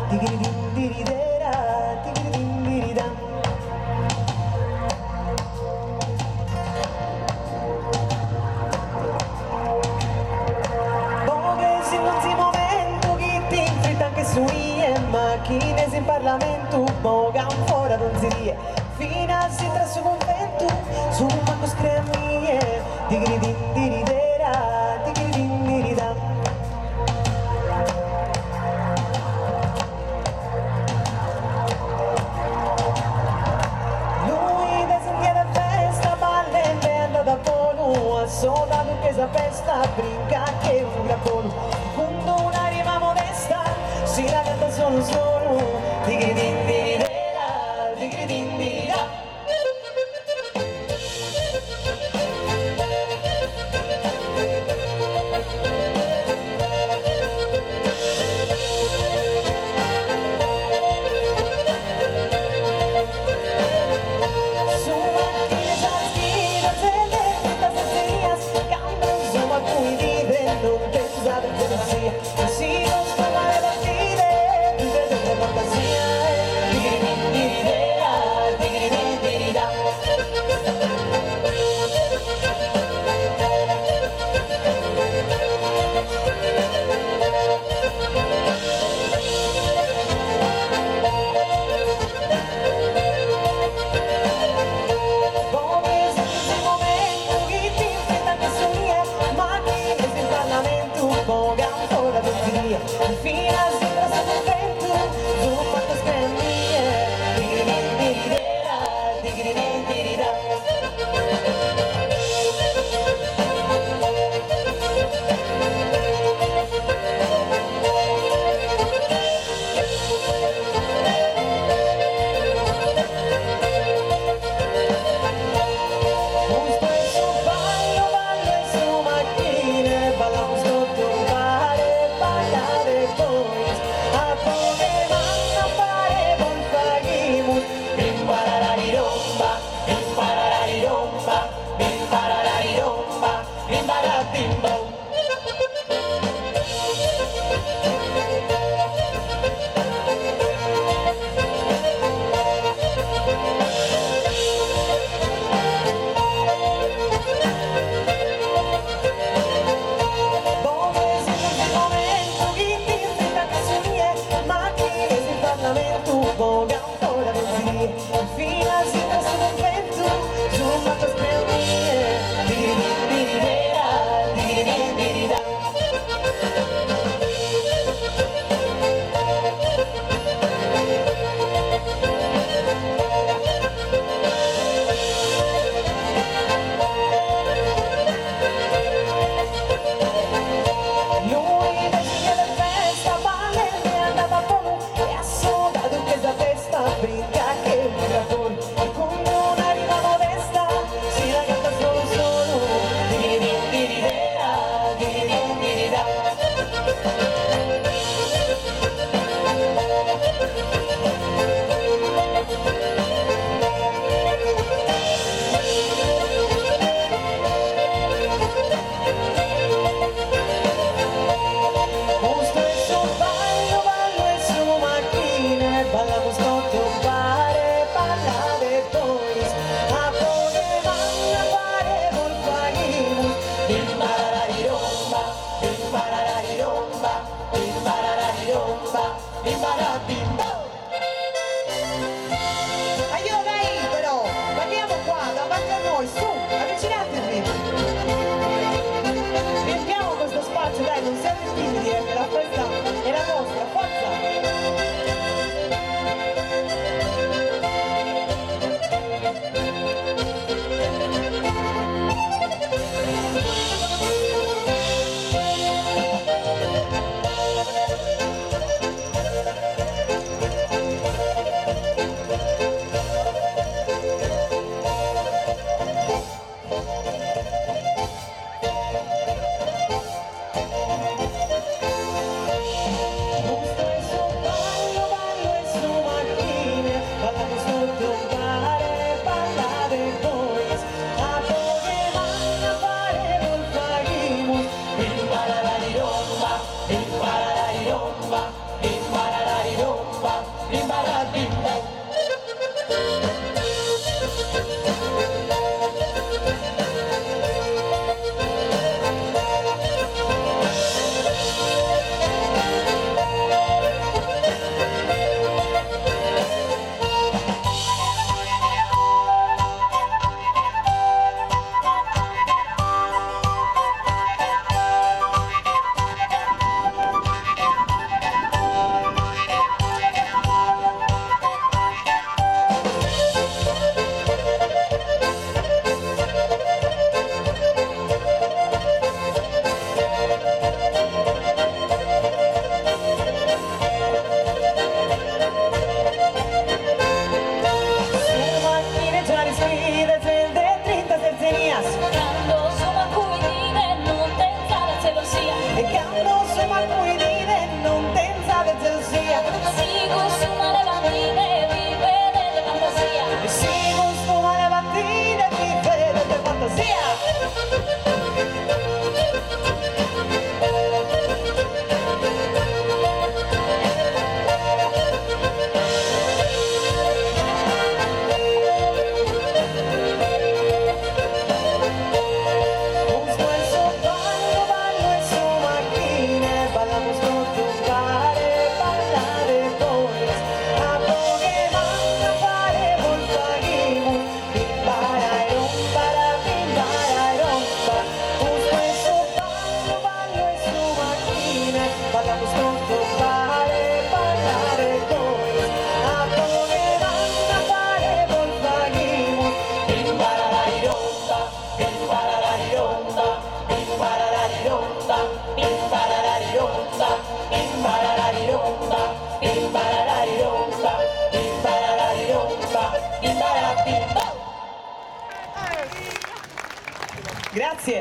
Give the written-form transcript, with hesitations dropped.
tigiridiridera, tigiridiridam. Bogues in un momento che ti infrita anche su macchine in Parlamento, boga un fora donzerie, fino si tra su convento, su un banco scremie, tigiridiridera, tigiridiridam. Soda che sa festa, brinca che un grappolo, quando un'anima modesta si la canta solo solo, tigridindidera, tigridindidera. Si non spalla le partite, vive delle fantasia, tigridindidera, tigridindidera. Fino a sera sul vento, su quanto scremie, tigridindidera, tigridindidera. Fino a sera sul convento, su quanto scremie, tigridindidera, tigridindidera. Lui decide la festa, balle è andata a polo e ha soldato che sa festa, brinca che un grappolo, e con un'anima modesta si la canta solo solo, tigridindidera, tigridindidera. Ballamos todo pare, balla depois, a poche vanno pare volfaghimus, bimbarararomba, bimbarararomba, bimbarararomba, bimbarabimbo. Io dai però, parliamo qua, davanti a noi, su, avvicinatevi. Riempiamo questo spazio, dai, non siate timidi, la festa è la nostra, forza! Grazie.